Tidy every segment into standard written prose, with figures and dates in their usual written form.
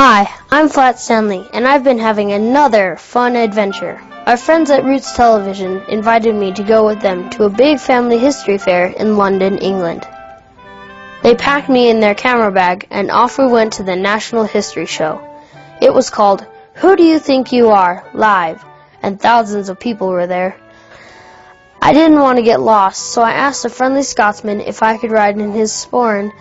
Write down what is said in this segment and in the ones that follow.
Hi, I'm Flat Stanley, and I've been having another fun adventure. Our friends at Roots Television invited me to go with them to a big family history fair in London, England. They packed me in their camera bag, and off we went to the National History Show. It was called Who Do You Think You Are? Live, and thousands of people were there. I didn't want to get lost, so I asked a friendly Scotsman if I could ride in his sporran.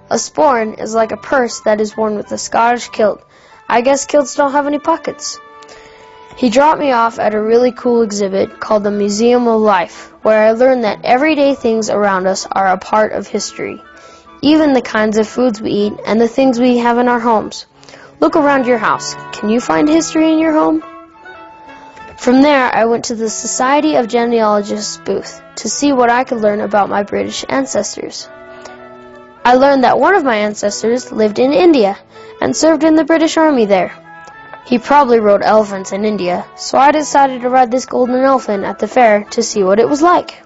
A sporran is like a purse that is worn with a Scottish kilt. I guess kilts don't have any pockets. He dropped me off at a really cool exhibit called the Museum of Life, where I learned that everyday things around us are a part of history. Even the kinds of foods we eat and the things we have in our homes. Look around your house. Can you find history in your home? From there, I went to the Society of Genealogists booth to see what I could learn about my British ancestors. I learned that one of my ancestors lived in India and served in the British Army there. He probably rode elephants in India, so I decided to ride this golden elephant at the fair to see what it was like.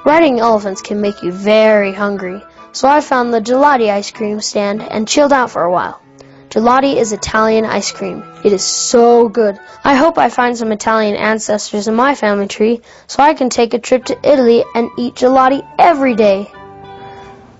Riding elephants can make you very hungry, so I found the gelati ice cream stand and chilled out for a while. Gelati is Italian ice cream. It is so good. I hope I find some Italian ancestors in my family tree so I can take a trip to Italy and eat gelati every day.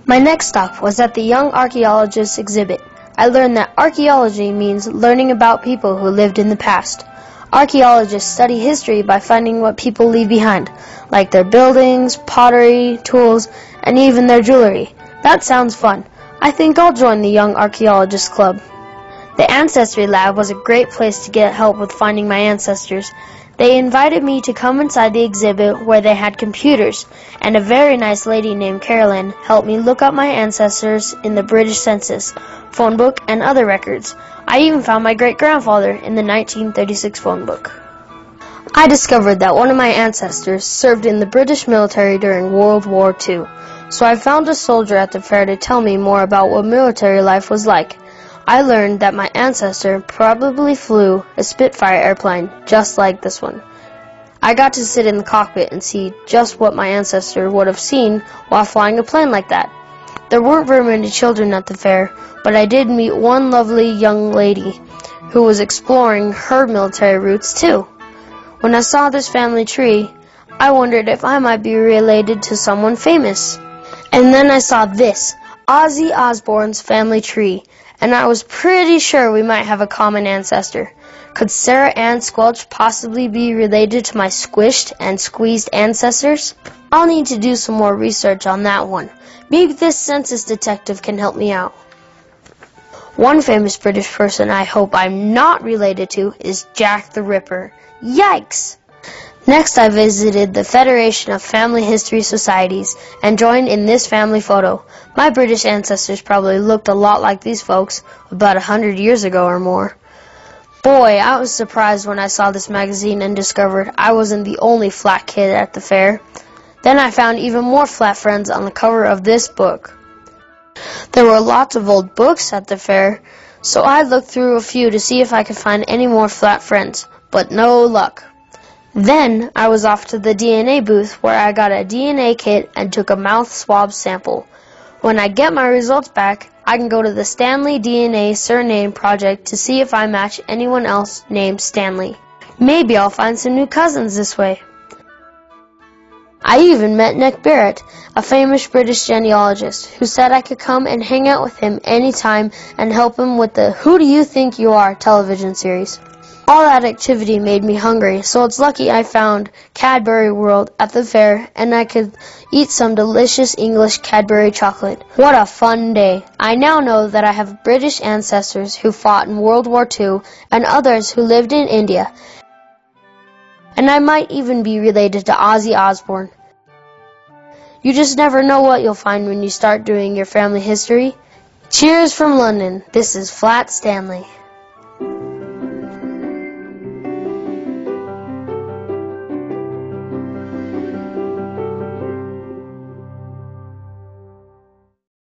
My next stop was at the Young Archaeologists exhibit. I learned that archaeology means learning about people who lived in the past. Archaeologists study history by finding what people leave behind, like their buildings, pottery, tools, and even their jewelry. That sounds fun. I think I'll join the Young Archaeologists Club. The Ancestry Lab was a great place to get help with finding my ancestors. They invited me to come inside the exhibit where they had computers, and a very nice lady named Carolyn helped me look up my ancestors in the British Census, phone book, and other records. I even found my great-grandfather in the 1936 phone book. I discovered that one of my ancestors served in the British military during World War II, so I found a soldier at the fair to tell me more about what military life was like. I learned that my ancestor probably flew a Spitfire airplane just like this one. I got to sit in the cockpit and see just what my ancestor would have seen while flying a plane like that. There weren't very many children at the fair, but I did meet one lovely young lady who was exploring her military roots too. When I saw this family tree, I wondered if I might be related to someone famous. And then I saw this, Ozzy Osbourne's family tree, and I was pretty sure we might have a common ancestor. Could Sarah Ann Squelch possibly be related to my squished and squeezed ancestors? I'll need to do some more research on that one. Maybe this census detective can help me out. One famous British person I hope I'm not related to is Jack the Ripper. Yikes! Next, I visited the Federation of Family History Societies and joined in this family photo. My British ancestors probably looked a lot like these folks about 100 years ago or more. Boy, I was surprised when I saw this magazine and discovered I wasn't the only flat kid at the fair. Then I found even more flat friends on the cover of this book. There were lots of old books at the fair, so I looked through a few to see if I could find any more flat friends, but no luck. Then I was off to the DNA booth where I got a DNA kit and took a mouth swab sample. When I get my results back, I can go to the Stanley DNA Surname Project to see if I match anyone else named Stanley. Maybe I'll find some new cousins this way. I even met Nick Barrett, a famous British genealogist, who said I could come and hang out with him anytime and help him with the Who Do You Think You Are television series. All that activity made me hungry, so it's lucky I found Cadbury World at the fair and I could eat some delicious English Cadbury chocolate. What a fun day. I now know that I have British ancestors who fought in World War II and others who lived in India. And I might even be related to Ozzy Osbourne. You just never know what you'll find when you start doing your family history. Cheers from London. This is Flat Stanley.